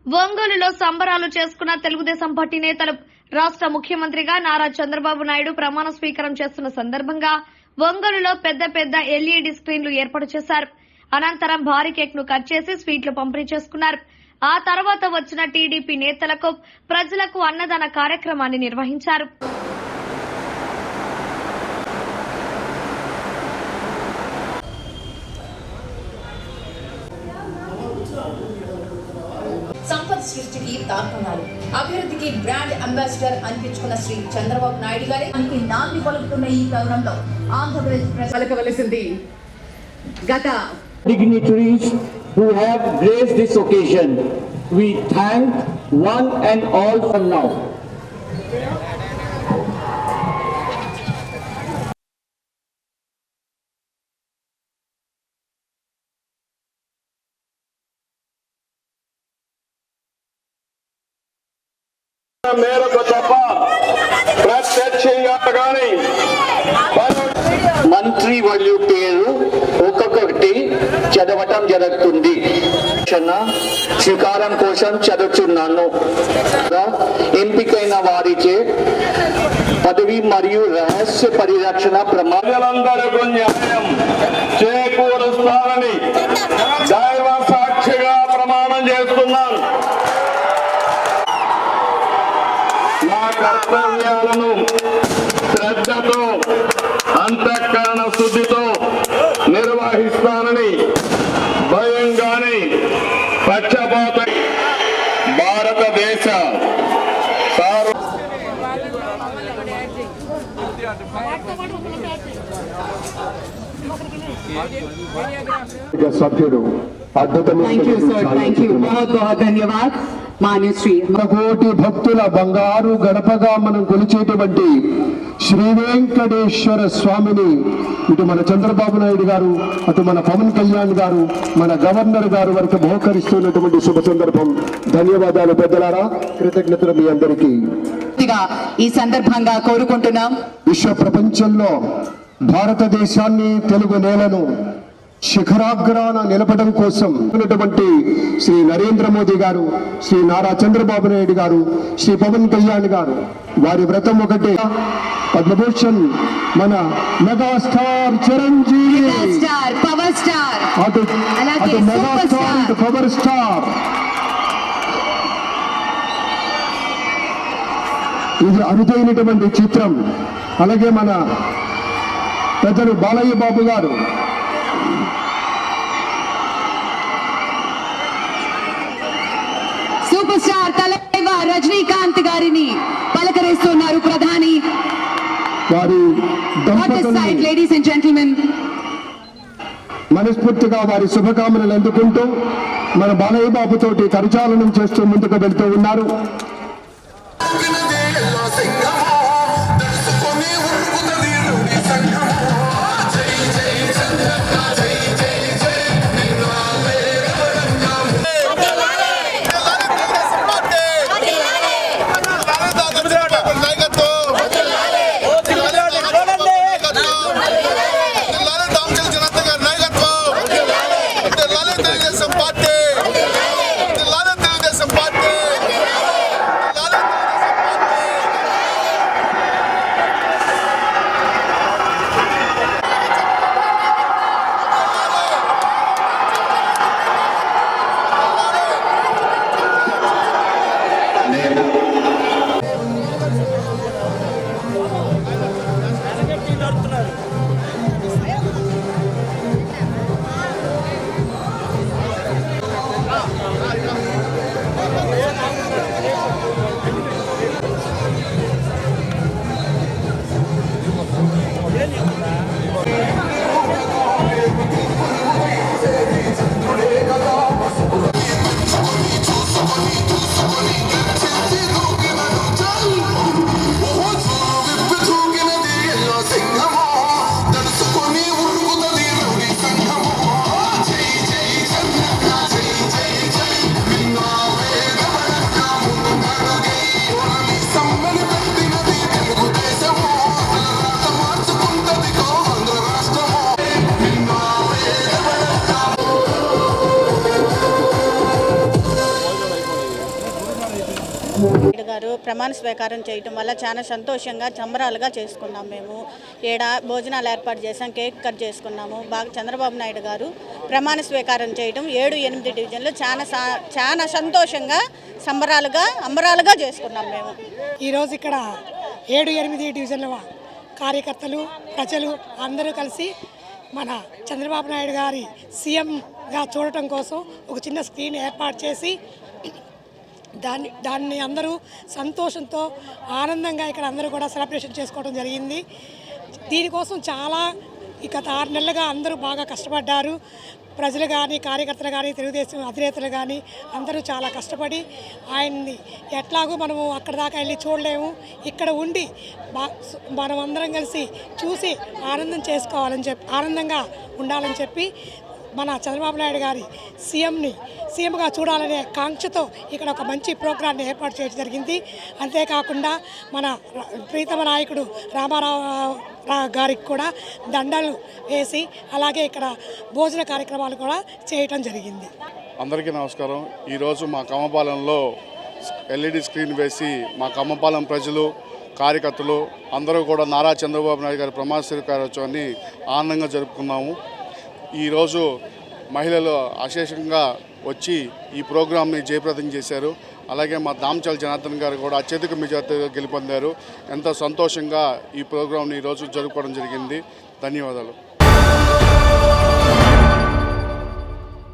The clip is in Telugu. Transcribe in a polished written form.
ఒంగోలులో సంబరాలు చేసుకున్న తెలుగుదేశం పార్టీ నేతలు రాష్ట్ర ముఖ్యమంత్రిగా నారా చంద్రబాబు నాయుడు ప్రమాణ స్వీకారం చేస్తున్న సందర్భంగా ఒంగోలులో పెద్ద ఎల్ఈడీ స్క్రీన్లు ఏర్పాటు చేశారు. అనంతరం భారీ కేక్ ను కట్ చేసి స్వీట్లు పంపిణీ చేసుకున్నారు. ఆ తర్వాత వచ్చిన టీడీపీ నేతలకు ప్రజలకు అన్నదాన కార్యక్రమాన్ని నిర్వహించారు. సంపద సృష్టికి తార్పణాలు, అభివృద్ధికి బ్రాండ్ అంబాసిడర్ అనిపించుకున్న శ్రీ చంద్రబాబు నాయుడు గారికి నాంది పలుకుతున్న ఈ తరుణంలో ఆంధ్రప్రదేశ్ పలకవలసింది గత dignitaries who have graced this occasion. We thank one and all for now. మేరకు తప్ప ప్రత్యక్షంగా కానీ మంత్రి వాళ్ళు పేరు ఒక్కొక్కటి చదవటం జరుగుతుంది. స్వీకారం కోసం చదువుతున్నాను. ఎంపికైన వారిచే పదవి మరియు రహస్య పరిరక్షణ ప్రజలందరికీ న్యాయం చేకూరుస్తానని దైవ సాక్షిగా ప్రమాణం చేస్తున్నాను. నా కర్తవ్యాలను శ్రద్ధతో అంతఃకరణ శుద్ధితో నిర్వహిస్తానని భయం గాని పక్షపాత భారతదేశ సభ్యుడు కోటి భక్తుల బంగారు గడపగా మనం కొలిచేటువంటి శ్రీ వెంకటేశ్వర స్వామిని ఇటు మన చంద్రబాబు నాయుడు గారు, అటు మన పవన్ కళ్యాణ్ గారు, మన గవర్నర్ గారు వరకు బహుకరిస్తున్నటువంటి శుభ సందర్భం. ధన్యవాదాలు పెద్దలారా, కృతజ్ఞతలు మీ అందరికీ ఈ సందర్భంగా కోరుకుంటున్నాం. విశ్వ ప్రపంచంలో భారతదేశాన్ని, తెలుగు నేలను శిఖరాగ్రాన నిలపడం కోసం ఉన్నటువంటి శ్రీ నరేంద్ర మోదీ గారు, శ్రీ నారా చంద్రబాబు నాయుడు గారు, శ్రీ పవన్ కళ్యాణ్ గారు, వారి వ్రతం ఒకటే. పద్మభూషణ్ మన మెగాస్టార్ చిరంజీవి, పవర్ స్టార్, అటు మెగాస్టార్, ఇటు పవర్ స్టార్. ఇది అరుదైనటువంటి చిత్రం. అలాగే మన పెద్దలు బాలయ్య బాబు గారు, సూపర్ స్టార్ తలైవర్ రజనీకాంత్ గారిని పలకరిస్తున్నారు ప్రధాని. వారి లేడీస్ అండ్ జెంటిల్మెన్, మనస్ఫూర్తిగా వారి శుభకామనలు అందుకుంటూ మన బాలయ్య బాబు తోటి కరచాలనం చేస్తూ ముందుకు వెళ్తూ ఉన్నారు. నాయుడు గారు ప్రమాణ స్వీకారం చేయటం వల్ల చాలా సంతోషంగా సంబరాలుగా చేసుకున్నాం. మేము ఏడ భోజనాలు ఏర్పాటు చేసాం, కేక్ కట్ చేసుకున్నాము. బాగా చంద్రబాబు నాయుడు గారు ప్రమాణ స్వీకారం చేయటం 7-8 డివిజన్లు చాలా సంతోషంగా అంబరాలుగా చేసుకున్నాం. మేము ఈరోజు ఇక్కడ 7-8 డివిజన్ల కార్యకర్తలు, ప్రజలు అందరూ కలిసి మన చంద్రబాబు నాయుడు గారి సీఎంగా చూడటం కోసం ఒక చిన్న స్క్రీన్ ఏర్పాటు చేసి దాన్ని అందరూ సంతోషంతో ఆనందంగా ఇక్కడ అందరూ కూడా సెలబ్రేషన్ చేసుకోవడం జరిగింది. దీనికోసం చాలా గత 6 నెలలుగా అందరూ బాగా కష్టపడ్డారు. ప్రజలు కానీ, కార్యకర్తలు కానీ, తెలుగుదేశం అధినేతలు కానీ అందరూ చాలా కష్టపడి ఆయన్ని ఎట్లాగో మనము అక్కడ దాకా వెళ్ళి చూడలేము, ఇక్కడ ఉండి మనం అందరం కలిసి చూసి ఆనందంగా ఉండాలని చెప్పి మన చంద్రబాబు నాయుడు గారి సీఎంగా చూడాలనే కాంక్షతో ఇక్కడ ఒక మంచి ప్రోగ్రాన్ని ఏర్పాటు చేయడం జరిగింది. అంతేకాకుండా మన ప్రీతమ నాయకుడు రామారావు గారికి కూడా దండలు వేసి అలాగే ఇక్కడ భోజన కార్యక్రమాలు కూడా చేయటం జరిగింది. అందరికీ నమస్కారం. ఈరోజు మా కమ్మపాలెంలో LED స్క్రీన్ వేసి మా కమ్మపాలెం ప్రజలు, కార్యకర్తలు అందరూ కూడా నారా చంద్రబాబు నాయుడు గారి ప్రమాణ స్వీకారోత్సవాన్ని ఆనందంగా జరుపుకున్నాము. ఈరోజు మహిళలు అశేషంగా వచ్చి ఈ ప్రోగ్రాంని జయప్రదం చేశారు. అలాగే మా దామచల జనార్దన్ గారు కూడా అత్యధిక మెజార్టీగా గెలుపొందారు. ఎంతో సంతోషంగా ఈ ప్రోగ్రాంని ఈరోజు జరుపుకోవడం జరిగింది. ధన్యవాదాలు.